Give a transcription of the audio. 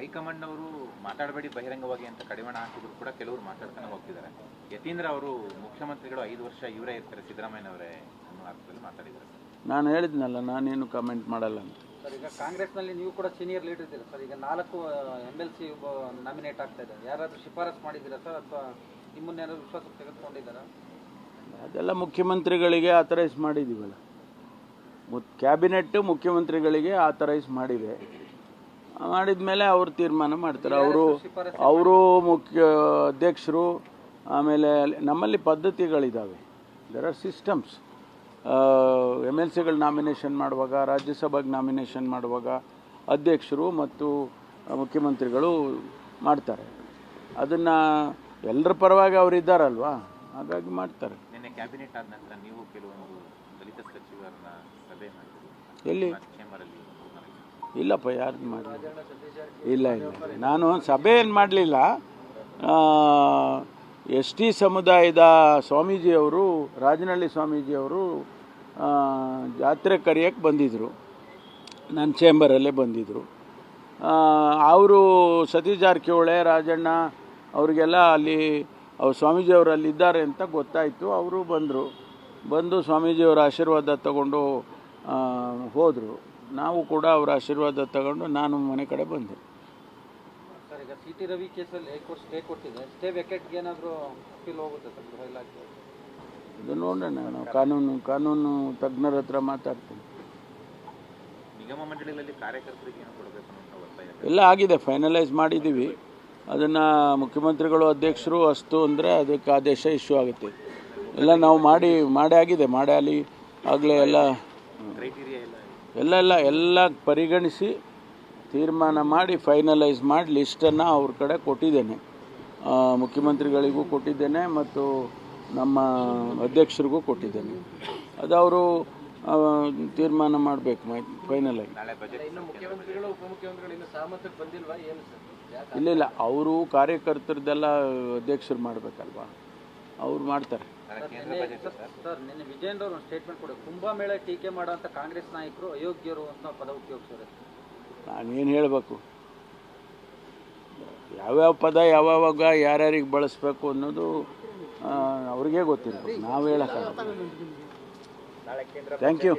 High command ಅವರು ಮಾತಾಡಬೇಡಿ ಬಹಿರಂಗವಾಗಿ ಅಂತ ಕಡಿವಾಣ ಹಾಕಿದ್ರು ಕೂಡ ಕೆಲವರು ಮಾತಾಡ್ತಾನೆ ಹೋಗ್ತಿದ್ದಾರೆ. ಯತೀಂದ್ರ ಅವರು ಮುಖ್ಯಮಂತ್ರಿಗಳು 5 ವರ್ಷ ಇವರೇ ಇರ್ತಾರೆ ಸಿದ್ದರಾಮಯ್ಯನವರೇ ಅನ್ನೋ ಅರ್ಥದಲ್ಲಿ ಮಾತಾಡಿದ್ದಾರೆ. ನಾನು ಹೇಳಿದ್ನಲ್ಲ, ನಾನೇನು ಕಮೆಂಟ್ ಮಾಡಲ್ಲ ಅಂತ. ಸರ್, ಈಗ ಕಾಂಗ್ರೆಸ್ನಲ್ಲಿ ನೀವು ಕೂಡ ಸೀನಿಯರ್ ಲೀಡರ್ ಇದ್ದೀರಾ ಸರ್. ಈಗ 4 MLC ನಾಮಿನೇಟ್ ಆಗ್ತಾ ಇದ್ದಾರೆ. ಯಾರಾದರೂ ಶಿಫಾರಸ್ ಮಾಡಿದ್ದೀರಾ ಸರ್, ಅಥವಾ ನಿಮ್ಮನ್ನೇನಾದ್ರು ವಿಶ್ವಾಸಕ್ಕೆ ತೆಗೆದುಕೊಂಡಿದ್ದಾರಾ? ಅದೆಲ್ಲ ಮುಖ್ಯಮಂತ್ರಿಗಳಿಗೆ ಆಥರೈಸ್ ಮಾಡಿದ್ದೀವಲ್ಲ. ಕ್ಯಾಬಿನೆಟ್ ಮುಖ್ಯಮಂತ್ರಿಗಳಿಗೆ ಆಥರೈಸ್ ಮಾಡಿದೆ. ಮಾಡಿದ ಮೇಲೆ ಅವರು ತೀರ್ಮಾನ ಮಾಡ್ತಾರೆ. ಅವರು ಮುಖ್ಯ ಅಧ್ಯಕ್ಷರು. ಆಮೇಲೆ ನಮ್ಮಲ್ಲಿ ಪದ್ಧತಿಗಳಿದ್ದಾವೆ, ದೇರ್ ಆರ್ ಸಿಸ್ಟಮ್ಸ್. MLCಗಳು ನಾಮಿನೇಷನ್ ಮಾಡುವಾಗ, ರಾಜ್ಯಸಭೆಗೆ ನಾಮಿನೇಷನ್ ಮಾಡುವಾಗ ಅಧ್ಯಕ್ಷರು ಮತ್ತು ಮುಖ್ಯಮಂತ್ರಿಗಳು ಮಾಡ್ತಾರೆ. ಅದನ್ನು ಎಲ್ಲರ ಪರವಾಗಿ ಅವರು ಇದ್ದಾರಲ್ವಾ, ಹಾಗಾಗಿ ಮಾಡ್ತಾರೆ. ನಿನ್ನೆ ಕ್ಯಾಬಿನೆಟ್ ಆದ ನಂತರ ನೀವು ಕೆಲವೊಂದು ದಲಿತ ಸಚಿವರನ್ನ ಸಭೆ ಮಾಡಿದ್ರು ಎಲ್ಲಿ? ಚೇಂಬರಲ್ಲಿ. ಇಲ್ಲಪ್ಪ, ಯಾರು ಮಾಡಲಿಲ್ಲ. ಇಲ್ಲ, ನಾನು ಸಭೆ ಏನು ಮಾಡಲಿಲ್ಲ. ST ಸಮುದಾಯದ ಸ್ವಾಮೀಜಿಯವರು, ರಾಜನಹಳ್ಳಿ ಸ್ವಾಮೀಜಿಯವರು ಜಾತ್ರೆ ಕರೆಯೋಕ್ಕೆ ಬಂದಿದ್ದರು, ನನ್ನ ಚೇಂಬರಲ್ಲೇ ಬಂದಿದ್ದರು. ಅವರು ಸತೀಶ್ ಜಾರಕಿಹೊಳಿ, ರಾಜಣ್ಣ ಅವರಿಗೆಲ್ಲ ಅಲ್ಲಿ ಅವ್ರು ಸ್ವಾಮೀಜಿಯವರು ಅಲ್ಲಿದ್ದಾರೆ ಅಂತ ಗೊತ್ತಾಯಿತು. ಅವರು ಬಂದು ಸ್ವಾಮೀಜಿಯವರ ಆಶೀರ್ವಾದ ತಗೊಂಡು ಹೋದರು. ನಾವು ಕೂಡ ಅವರ ಆಶೀರ್ವಾದ ತಗೊಂಡು ನಾನು ಮನೆ ಕಡೆ ಬಂದೆ. ಸರ್, ಈಗ CT ರವಿ ಕೇಸಲ್ಲಿ ಹೈಕೋರ್ಟ್ ಸ್ಟೇ ಕೊಟ್ಟಿದೆ. ಸ್ಟೇ ವೆಕೆಟ್ಗೆ ಏನಾದರೂ ಅಪೀಲ್ ಹೋಗುತ್ತೆ ಸರ್ ಗೃಹ ಇಲಾಖೆ? ಇದು ನೋಡೋಣ, ನಾವು ಕಾನೂನು ತಜ್ಞರ ಹತ್ರ ಮಾತಾಡ್ತೀನಿ. ನಿಗಮ ಮಂಡಳಿಗಳಲ್ಲಿ ಕಾರ್ಯಕರ್ತರಿಗೆ ಏನು ಕೊಡಬೇಕು ಅಂತ ಒತ್ತಾಯ ಎಲ್ಲ ಆಗಿದೆ, ಫೈನಲೈಸ್ ಮಾಡಿದ್ದೀವಿ. ಅದನ್ನು ಮುಖ್ಯಮಂತ್ರಿಗಳು ಅಧ್ಯಕ್ಷರು ಅಷ್ಟು ಅಂದರೆ ಅದಕ್ಕೆ ಆದೇಶ ಇಶ್ಯೂ ಆಗುತ್ತೆ. ಎಲ್ಲ ನಾವು ಮಾಡಿ ಆಗಿದೆ. ಅಲ್ಲಿ ಆಗಲೇ ಕ್ರೈಟೀರಿಯಾ ಎಲ್ಲ ಪರಿಗಣಿಸಿ ತೀರ್ಮಾನ ಮಾಡಿ ಫೈನಲೈಸ್ ಮಾಡಿ ಲಿಸ್ಟನ್ನು ಅವ್ರ ಕಡೆ ಕೊಟ್ಟಿದ್ದೇನೆ. ಮುಖ್ಯಮಂತ್ರಿಗಳಿಗೂ ಕೊಟ್ಟಿದ್ದೇನೆ ಮತ್ತು ನಮ್ಮ ಅಧ್ಯಕ್ಷರಿಗೂ ಕೊಟ್ಟಿದ್ದೇನೆ. ಅದು ಅವರು ತೀರ್ಮಾನ ಮಾಡಬೇಕು ಫೈನಲಾಗಿ. ಮುಖ್ಯಮಂತ್ರಿಗಳು ಉಪಮುಖ್ಯಮಂತ್ರಿಗಳು ಇನ್ನು ಸಹಮತಕ್ಕೆ ಬಂದಿಲ್ವಾ ಏನು ಸರ್? ಇಲ್ಲ, ಅವರು ಕಾರ್ಯಕರ್ತರದೆಲ್ಲ ಅಧ್ಯಕ್ಷರು ಮಾಡಬೇಕಲ್ವಾ, ಅವ್ರು ಮಾಡ್ತಾರೆ. ಸರ್, ನಿನ್ನೆ ವಿಜಯೇಂದ್ರ ಅವರು ಸ್ಟೇಟ್ಮೆಂಟ್ ಕೊಡಿ, ಕುಂಭಮೇಳ ಟೀಕೆ ಮಾಡೋಂಥ ಕಾಂಗ್ರೆಸ್ ನಾಯಕರು ಅಯೋಗ್ಯರು ಅಂತ ಪದ ಉಪಯೋಗಿಸಿದ್ದಾರೆ. ನಾನೇನು ಹೇಳಬೇಕು? ಯಾವ್ಯಾವ ಪದ ಯಾವಾಗ ಯಾರ್ಯಾರಿಗೆ ಬಳಸಬೇಕು ಅನ್ನೋದು ಅವ್ರಿಗೆ ಗೊತ್ತಿರಬೇಕು, ನಾವು ಹೇಳೋಕ್ಕಾಗಲ್ಲ. Thank you.